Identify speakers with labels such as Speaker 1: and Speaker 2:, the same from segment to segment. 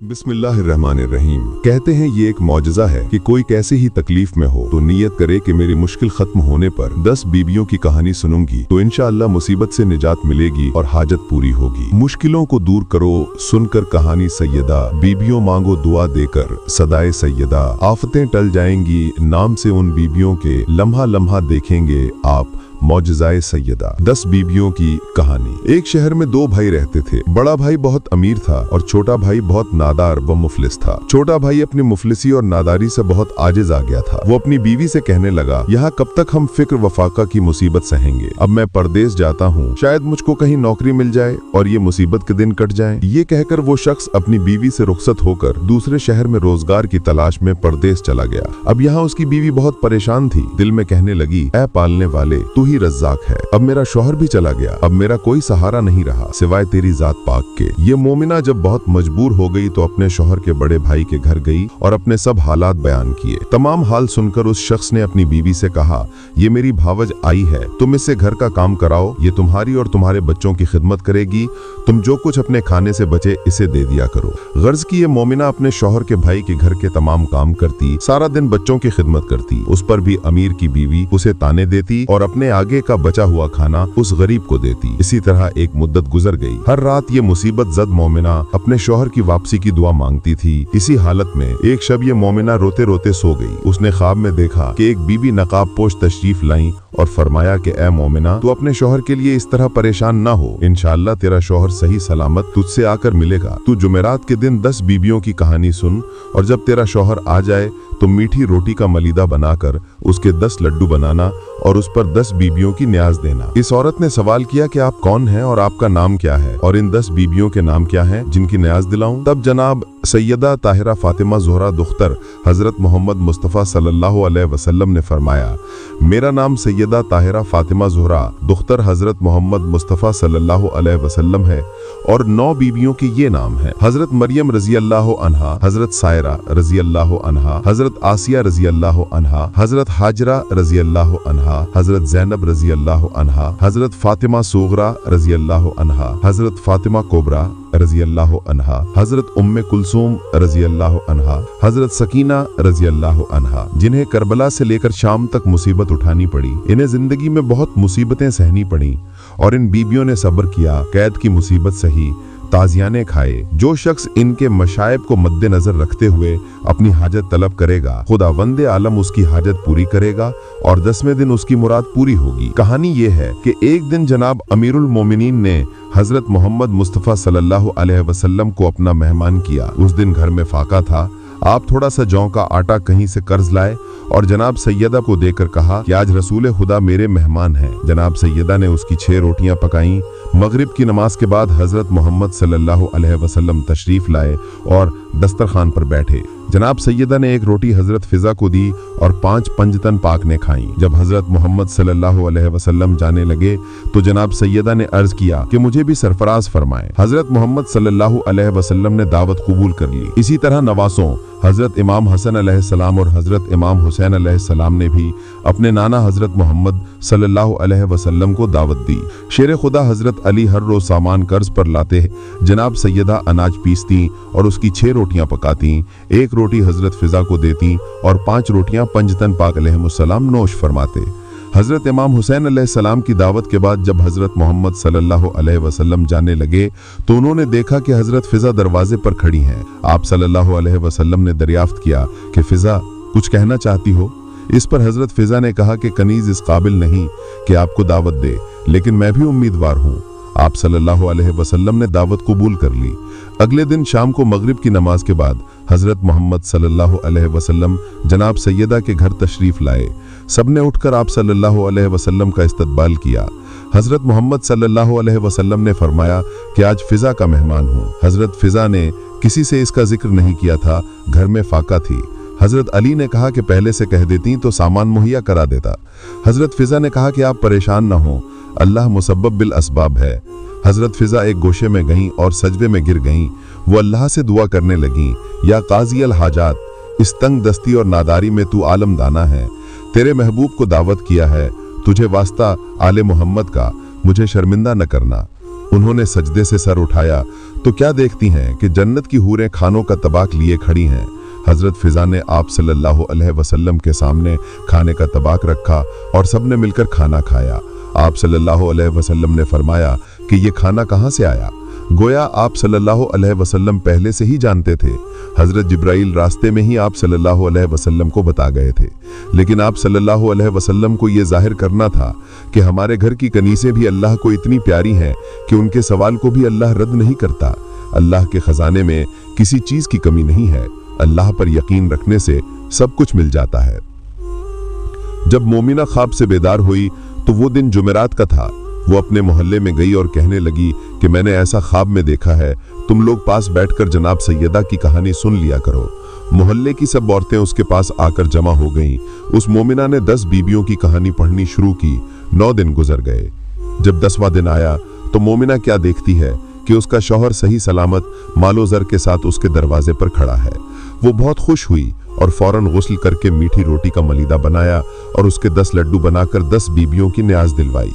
Speaker 1: बिस्मिल्लाहिर्रहमानिर्रहीम। कहते हैं ये एक मौजज़ा है कि कोई कैसे ही तकलीफ में हो तो नियत करे कि मेरी मुश्किल खत्म होने पर 10 बीबियों की कहानी सुनूंगी तो इंशाअल्लाह मुसीबत से निजात मिलेगी और हाजत पूरी होगी। मुश्किलों को दूर करो सुनकर कहानी सैयदा, बीबियों मांगो दुआ देकर सदाए सैयदा। आफतें टल जाएंगी नाम से उन बीबियों के, लम्हा लम्हा देखेंगे आप मौजज़ाए सैयदा। 10 बीबियों की कहानी। एक शहर में 2 भाई रहते थे। बड़ा भाई बहुत अमीर था और छोटा भाई बहुत नादार व मुफलिस था। छोटा भाई अपनी मुफलिसी और नादारी से बहुत आजिज आ गया था। वो अपनी बीवी से कहने लगा, यहाँ कब तक हम फिक्र वफाका की मुसीबत सहेंगे। अब मैं परदेश जाता हूँ, शायद मुझको कहीं नौकरी मिल जाए और ये मुसीबत के दिन कट जाए। ये कहकर वो शख्स अपनी बीवी से रुखसत होकर दूसरे शहर में रोजगार की तलाश में परदेश चला गया। अब यहाँ उसकी बीवी बहुत परेशान थी। दिल में कहने लगी, ऐ पालने वाले तू ही रज़्ज़ाक है। अब मेरा शौहर भी चला गया, अब मेरा कोई सहारा नहीं रहा सिवाय तेरी जात पाक के। ये मोमिना जब बहुत मजबूर हो गई तो अपने शौहर के बड़े भाई के घर गई और अपने सब हालात बयान किए। तमाम हाल सुनकर उस शख्स ने अपनी बीवी से कहा, ये मेरी भावज आई है, तुम इससे घर का काम कराओ, ये तुम्हारी और तुम्हारे बच्चों की खिदमत करेगी, तुम जो कुछ अपने खाने से बचे इसे दे दिया करो। गर्ज की ये मोमिना अपने शौहर के भाई के घर के तमाम काम करती, सारा दिन बच्चों की खिदमत करती। उस पर भी अमीर की बीवी उसे ताने देती और अपने आगे का बचा हुआ खाना उस गरीब को देती। इसी तरह एक मुद्दत गुजर गई। हर रात ये मुसीबत जद मोमिना अपने शौहर की वापसी की दुआ मांगती थी। इसी हालत में एक शब ये मोमिना रोते रोते सो गई। उसने ख्वाब में देखा कि एक बीबी नकाब पोश तशरीफ लाई और फरमाया कि ए मोमिना, तू अपने शौहर के लिए इस तरह परेशान ना हो, इंशाअल्लाह तेरा शौहर सही सलामत तुझसे आकर मिलेगा। तू जुमेरात के दिन 10 बीबियों की कहानी सुन और जब तेरा शौहर आ जाए तो मीठी रोटी का मलीदा बनाकर उसके 10 लड्डू बनाना और उस पर 10 बीबियों की न्याज देना। इस औरत ने सवाल किया कि आप कौन हैं और आपका नाम क्या है और इन 10 बीबियों के नाम क्या हैं जिनकी न्याज दिलाऊं। तब जनाब सैयदा ताहिरा फातिमा ज़ोहरा दुख्तर हजरत मोहम्मद मुस्तफ़ा सल्लल्लाहु अलैहि वसल्लम ने फरमाया, मेरा नाम सैयदा ताहिरा फातिमा ज़ोहरा दुख्तर हजरत मोहम्मद मुस्तफ़ा सल्लल्लाहु अलैहि वसल्लम है और 9 बीबियों के ये नाम हैं, हजरत मरियम रजी अल्लाह अन्हा, हजरत सायरा रजी अल्लाह अन्हा, हजरत आसिया रजी अल्लाह अन्हा, हजरत हाजरा रजी अल्लाह अन्हा, हजरत ज़ैनब रजी अल्लाह अन्हा, हजरत फातिमा सुगरा रजी अल्लाह अन्हा, हजरत फातिमा कोबरा रजी अल्लाह अन्हा, हजरत उम्मे कुलसूम रजी अल्लाह अन्हा, हजरत सकीना रजी अल्लाह अन्हा, जिन्हें करबला से लेकर शाम तक मुसीबत उठानी पड़ी। इन्हें जिंदगी में बहुत मुसीबतें सहनी पड़ी और इन बीबियों ने सब्र किया, कैद की मुसीबत सही, ताजियाने खाए। जो शख्स इनके मशाइब को मद्देनजर रखते हुए अपनी हाजत तलब करेगा, खुदावंदे आलम उसकी हाजत पूरी करेगा और 10वें दिन उसकी मुराद पूरी होगी। कहानी ये है कि एक दिन जनाब अमीरुल मोमिनीन ने हजरत मोहम्मद मुस्तफ़ा सल्लल्लाहु अलैहि वसल्लम को अपना मेहमान किया। उस दिन घर में फाका था। आप थोड़ा सा जौ का आटा कहीं से कर्ज लाए और जनाब सैयदा को देकर कहा कि आज रसूल खुदा मेरे मेहमान हैं। जनाब सैयदा ने उसकी 6 रोटियां पकाईं। मगरिब की नमाज के बाद हजरत मोहम्मद सल्लल्लाहु अलैहि वसल्लम तशरीफ लाए और दस्तरखान पर बैठे। जनाब सैयदा ने एक रोटी हजरत फिजा को दी और 5 पंजतन पाक ने खाई। जब हजरत मोहम्मद सल्लल्लाहु अलैहि वसल्लम जाने लगे तो जनाब सैयदा ने अर्ज किया कि मुझे भी सरफराज फरमाए। हजरत मोहम्मद सल्लल्लाहु अलैहि वसल्लम ने दावत कबूल कर ली। इसी तरह नवासों हजरत इमाम हसन अलैहिस्सलाम और हजरत इमाम हुसैन अलैहिस्सलाम ने भी अपने नाना हजरत मोहम्मद सल्लल्लाहु अलैहि वसल्लम को दावत दी। शेर खुदा हजरत अली हर रोज सामान कर्ज पर लाते जनाब सैयदा अनाज पीसती और उसकी 6 रोटियां पकाती, 1 रोटी हजरत फिजा को देती और 5 रोटियां पंजतन पाक अलैहिस्सलाम नोश फरमाते। हजरत इमाम हुसैन अलैहिस्सलाम की दावत के बाद जब हजरत मोहम्मद सल्लल्लाहु अलैहि वसल्लम जाने लगे तो उन्होंने देखा कि हजरत फिजा दरवाजे पर खड़ी हैं। आप सल्लल्लाहु अलैहि वसल्लम ने दरियाफ्त किया कि फिजा कुछ कहना चाहती हो। इस पर हजरत फिजा ने कहा कि कनीज इस काबिल नहीं कि आपको दावत दे, लेकिन मैं भी उम्मीदवार हूँ। आप सल्लल्लाहु अलैहि वसल्लम ने दावत कबूल कर ली। अगले दिन शाम को मगरिब की नमाज के बाद हजरत मोहम्मद सल्लल्लाहु अलैहि वसल्लम जनाब सैयदा के घर तशरीफ लाए। सबने उठकर आप सल्लल्लाहु अलैहि वसल्लम का इस्तकबाल किया। हजरत मोहम्मद सल्लल्लाहु अलैहि वसल्लम ने फरमाया कि आज फिजा का मेहमान हूँ। हजरत फिजा ने किसी से इसका जिक्र नहीं किया था, घर में फाका थी। हजरत अली ने कहा कि पहले से कह देती तो सामान मुहैया करा देता। हजरत फिजा ने कहा कि आप परेशान न हो, अल्लाह मुसब्बब बिल असबाब है। हजरत फिजा एक गोशे में गईं और सजदे में गिर गईं। वो अल्लाह से दुआ करने लगीं, या काजी अल हाजात, इस तंग दस्ती और नादारी में तू आलम दाना है, तेरे महबूब को दावत किया है, तुझे वास्ता आले मोहम्मद का, मुझे शर्मिंदा न करना। उन्होंने सजदे से सर उठाया तो क्या देखती हैं कि जन्नत की हूरें खानों का तबाक लिए खड़ी हैं। हजरत फिजा ने आप सल्लल्लाहु अलैहि वसल्लम के सामने खाने का तबाक रखा और सबने मिलकर खाना खाया। आप सल्लल्लाहु अलैहि वसल्लम ने फरमाया कि ये खाना कहाँ से आया। गोया आप सल्लल्लाहु अलैहि वसल्लम पहले से ही जानते थे। हजरत जिब्राइल रास्ते में ही आप सल्लल्लाहु अलैहि वसल्लम को बता गए थे, लेकिन आप सल्लल्लाहु अलैहि वसल्लम को ये जाहिर करना था कि हमारे घर की कनीसें भी अल्लाह को इतनी प्यारी हैं कि उनके सवाल को भी अल्लाह रद्द नहीं करता। अल्लाह के खजाने में किसी चीज की कमी नहीं है। अल्लाह पर यकीन रखने से सब कुछ मिल जाता है। जब मोमिना ख्वाब से बेदार हुई तो वो दिन जुमेरात का था। वो अपने मोहल्ले में गई और कहने लगी कि मैंने ऐसा ख्वाब में देखा है, तुम लोग पास बैठकर जनाब सैयदा की कहानी सुन लिया करो। मोहल्ले की सब औरतें उसके पास आकर जमा हो गईं। उस मोमिना ने 10 बीबियों की कहानी पढ़नी शुरू की। 9 दिन गुजर गए। जब 10वां दिन आया तो मोमिना क्या देखती है कि उसका शौहर सही सलामत मालो ज़र के साथ उसके दरवाजे पर खड़ा है। वो बहुत खुश हुई और फौरन गुस्ल करके मीठी रोटी का मलीदा बनाया और उसके 10 लड्डू बनाकर 10 बीबियों की न्याज दिलवाई।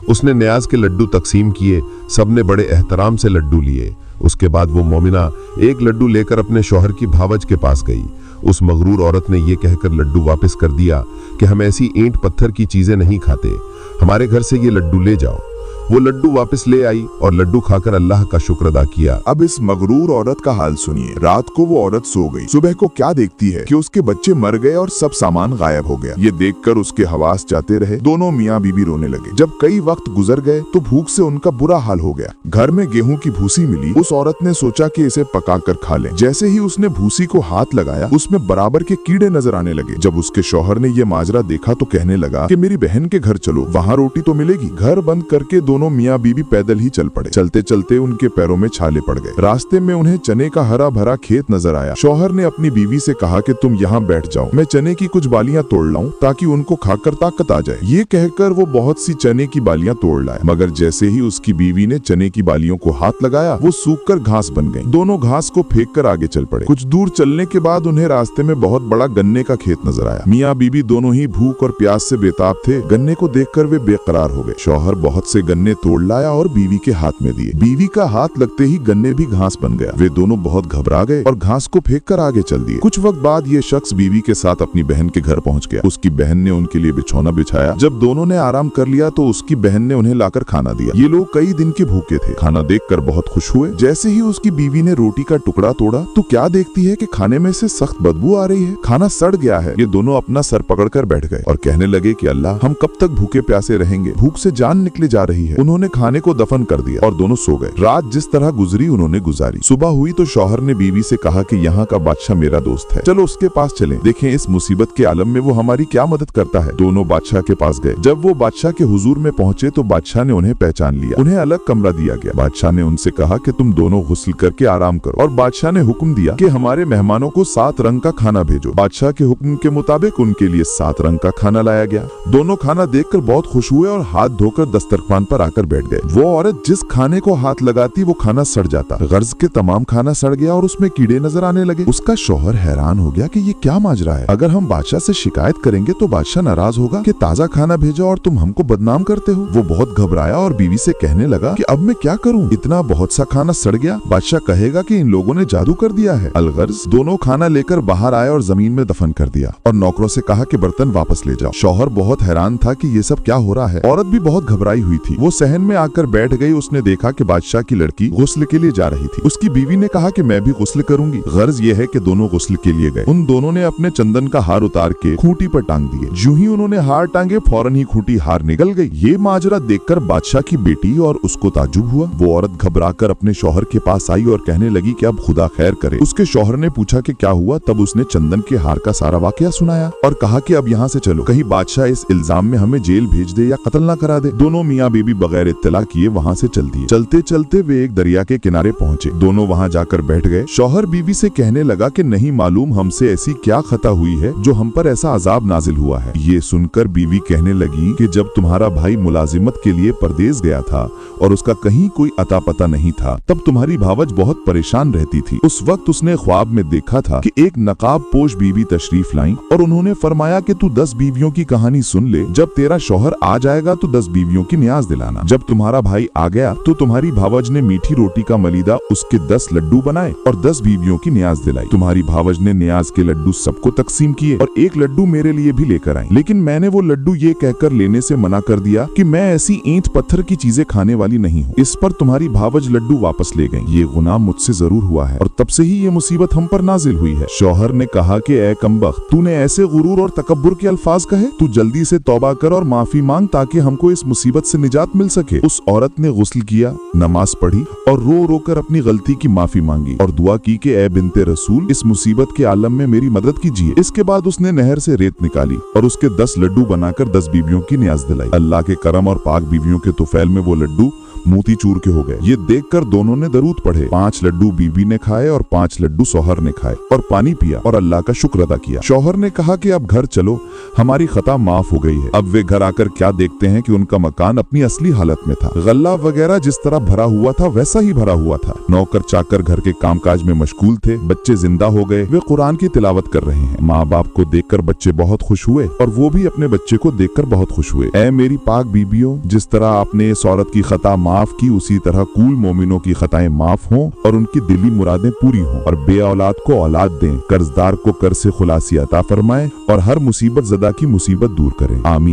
Speaker 1: उसने न्याज के लड्डू तकसीम किए। सबने बड़े एहतराम से लड्डू लिए। उसके बाद वो मोमिना एक लड्डू लेकर अपने शौहर की भावज के पास गई। उस मगरूर औरत ने ये कहकर लड्डू वापस कर दिया कि हम ऐसी ईंट पत्थर की चीजें नहीं खाते, हमारे घर से ये लड्डू ले जाओ। वो लड्डू वापस ले आई और लड्डू खाकर अल्लाह का शुक्र अदा किया।
Speaker 2: अब इस मगरूर औरत का हाल सुनिए। रात को वो औरत सो गई। सुबह को क्या देखती है कि उसके बच्चे मर गए और सब सामान गायब हो गया। ये देखकर उसके हवास जाते रहे। दोनों मियाँ बीबी रोने लगे। जब कई वक्त गुजर गए तो भूख से उनका बुरा हाल हो गया। घर में गेहूं की भूसी मिली। उस औरत ने सोचा कि इसे पकाकर खा ले। जैसे ही उसने भूसी को हाथ लगाया, उसमें बराबर के कीड़े नजर आने लगे। जब उसके शौहर ने ये माजरा देखा तो कहने लगा कि मेरी बहन के घर चलो, वहाँ रोटी तो मिलेगी। घर बंद करके दोनों मियाँ बीबी पैदल ही चल पड़े। चलते चलते उनके पैरों में छाले पड़ गए। रास्ते में उन्हें चने का हरा भरा खेत नजर आया। शौहर ने अपनी बीवी से कहा कि तुम यहाँ बैठ जाओ, मैं चने की कुछ बालियां तोड़ लाऊं ताकि उनको खाकर ताकत आ जाए। ये कहकर वो बहुत सी चने की बालियां तोड़ लाए, मगर जैसे ही उसकी बीवी ने चने की बालियों को हाथ लगाया, वो सूख कर घास बन गई। दोनों घास को फेंक कर आगे चल पड़े। कुछ दूर चलने के बाद उन्हें रास्ते में बहुत बड़ा गन्ने का खेत नजर आया। मियाँ बीबी दोनों ही भूख और प्यास से बेताब थे। गन्ने को देखकर वे बेकरार हो गए। शौहर बहुत से गन्ने तोड़ लाया और बीवी के हाथ में दिए। बीवी का हाथ लगते ही गन्ने भी घास बन गया। वे दोनों बहुत घबरा गए और घास को फेंक कर आगे चल दिए। कुछ वक्त बाद ये शख्स बीवी के साथ अपनी बहन के घर पहुंच गया। उसकी बहन ने उनके लिए बिछौना बिछाया। जब दोनों ने आराम कर लिया तो उसकी बहन ने उन्हें लाकर खाना दिया। ये लोग कई दिन के भूखे थे। खाना देखकर बहुत खुश हुए। जैसे ही उसकी बीवी ने रोटी का टुकड़ा तोड़ा तो क्या देखती है कि खाने में से सख्त बदबू आ रही है। खाना सड़ गया है। ये दोनों अपना सर पकड़कर बैठ गए और कहने लगे कि अल्लाह, हम कब तक भूखे प्यासे रहेंगे, भूख से जान निकले जा रही है। उन्होंने खाने को दफन कर दिया और दोनों सो गए। रात जिस तरह गुजरी उन्होंने गुजारी। सुबह हुई तो शौहर ने बीवी से कहा कि यहाँ का बादशाह मेरा दोस्त है, चलो उसके पास चलें, देखें इस मुसीबत के आलम में वो हमारी क्या मदद करता है। दोनों बादशाह के पास गए। जब वो बादशाह के हुजूर में पहुंचे तो बादशाह ने उन्हें पहचान लिया। उन्हें अलग कमरा दिया गया। बादशाह ने उनसे कहा कि तुम दोनों गुस्ल करके आराम करो, और बादशाह ने हुक्म दिया कि हमारे मेहमानों को 7 रंग का खाना भेजो। बादशाह के हुक्म के मुताबिक उनके लिए 7 रंग का खाना लाया गया। दोनों खाना देखकर बहुत खुश हुए और हाथ धोकर दस्तरखान पर आकर बैठ गए। वो औरत जिस खाने को हाथ लगाती वो खाना सड़ जाता। गर्ज के तमाम खाना सड़ गया और उसमें कीड़े नजर आने लगे। उसका शौहर हैरान हो गया कि ये क्या माजरा है। अगर हम बादशाह से शिकायत करेंगे तो बादशाह नाराज होगा कि ताजा खाना भेजो और तुम हमको बदनाम करते हो। वो बहुत घबराया और बीवी से कहने लगा कि अब मैं क्या करूं, इतना बहुत सा खाना सड़ गया। बादशाह कहेगा कि इन लोगों ने जादू कर दिया है। अलगर्ज दोनों खाना लेकर बाहर आए और जमीन में दफन कर दिया और नौकरों से कहा कि बर्तन वापस ले जाओ। शौहर बहुत हैरान था कि ये सब क्या हो रहा है। औरत भी बहुत घबराई हुई थी। वो सहन में आकर बैठ गई। उसने देखा कि बादशाह की लड़की गुस्ल के लिए जा रही थी। उसकी बीवी ने कहा कि मैं भी गुस्ल करूंगी। गर्ज ये है कि दोनों गुस्ल के लिए गए। उन दोनों ने अपने चंदन का हार उतार के खूंटी पर टांग दिए। जो ही उन्होंने हार टांगे फौरन ही खूंटी हार निकल गई। ये माजरा देखकर बादशाह की बेटी और उसको ताजुब हुआ। वो औरत घबराकर अपने शौहर के पास आई और कहने लगी कि अब खुदा खैर करे। उसके शौहर ने पूछा कि क्या हुआ। तब उसने चंदन के हार का सारा वाकया सुनाया और कहा कि अब यहाँ से चलो, कहीं बादशाह इस इल्जाम में हमें जेल भेज दे या कत्ल न करा दे। दोनों मियाँ बीबी बगैर इत्तला किए वहाँ से चल दिए। चलते चलते वे एक दरिया के किनारे पहुंचे। दोनों वहां जाकर बैठ गए। शौहर बीवी से कहने लगा कि नहीं मालूम हमसे ऐसी क्या खता हुई है जो हम पर ऐसा अजाब नाजिल हुआ है। ये सुनकर बीवी कहने लगी कि जब तुम्हारा भाई मुलाजिमत के लिए परदेश गया था और उसका कहीं कोई अता पता नहीं था, तब तुम्हारी भावज बहुत परेशान रहती थी। उस वक्त उसने ख्वाब में देखा था कि एक नकाब पोश बीवी तशरीफ लाई और उन्होंने फरमाया कि तू 10 बीवियों की कहानी सुन ले, जब तेरा शौहर आ जाएगा तो 10 बीवियों की न्याज दिलाना। जाना। जब तुम्हारा भाई आ गया तो तुम्हारी भावज ने मीठी रोटी का मलीदा उसके 10 लड्डू बनाए और 10 बीवियों की न्याज दिलाई। तुम्हारी भावज ने न्याज के लड्डू सबको तकसीम किए और एक लड्डू मेरे लिए भी लेकर आई, लेकिन मैंने वो लड्डू ये कहकर लेने से मना कर दिया कि मैं ऐसी ईंट पत्थर की चीजें खाने वाली नहीं हूँ। इस पर तुम्हारी भावज लड्डू वापस ले गई। ये गुनाह मुझसे जरूर हुआ है और तब से ही ये मुसीबत हम पर नाजिल हुई है। शौहर ने कहा कि ए कमबख्त, तूने ऐसे गुरूर और तकब्बुर के अल्फाज कहे, तू जल्दी से तौबा कर और माफी मांग ताकि हमको इस मुसीबत से निजात मिल सके। उस औरत ने गुस्ल किया, नमाज पढ़ी और रो रो कर अपनी गलती की माफी मांगी और दुआ की कि ए बिनते रसूल, इस मुसीबत के आलम में मेरी मदद कीजिए। इसके बाद उसने नहर से रेत निकाली और उसके 10 लड्डू बनाकर 10 बीवियों की न्याज दिलाई। अल्लाह के करम और पाक बीवियों के तुफैल में वो लड्डू मोती चूर के हो गए। ये देखकर दोनों ने दरूद पढ़े। 5 लड्डू बीबी ने खाए और 5 लड्डू शौहर ने खाए और पानी पिया और अल्लाह का शुक्र अदा किया। शौहर ने कहा कि अब घर चलो, हमारी खता माफ हो गई है। अब वे घर आकर क्या देखते हैं कि उनका मकान अपनी असली हालत में था। गल्ला वगैरह जिस तरह भरा हुआ था वैसा ही भरा हुआ था। नौकर चाकर घर के कामकाज में मशगूल थे। बच्चे जिंदा हो गए, वे कुरान की तिलावत कर रहे हैं। माँ बाप को देखकर बच्चे बहुत खुश हुए और वो भी अपने बच्चे को देखकर बहुत खुश हुए। ऐ मेरी पाक बीबियों, जिस तरह आपने इस औरत की खता माफ की, उसी तरह कूल मोमिनों की खताएं माफ हों और उनकी दिली मुरादें पूरी हों और बे औलाद को औलाद दें, कर्जदार को कर्ज से खुलासी अता फरमाएं और हर मुसीबत ज़दा की मुसीबत दूर करें। आमीन।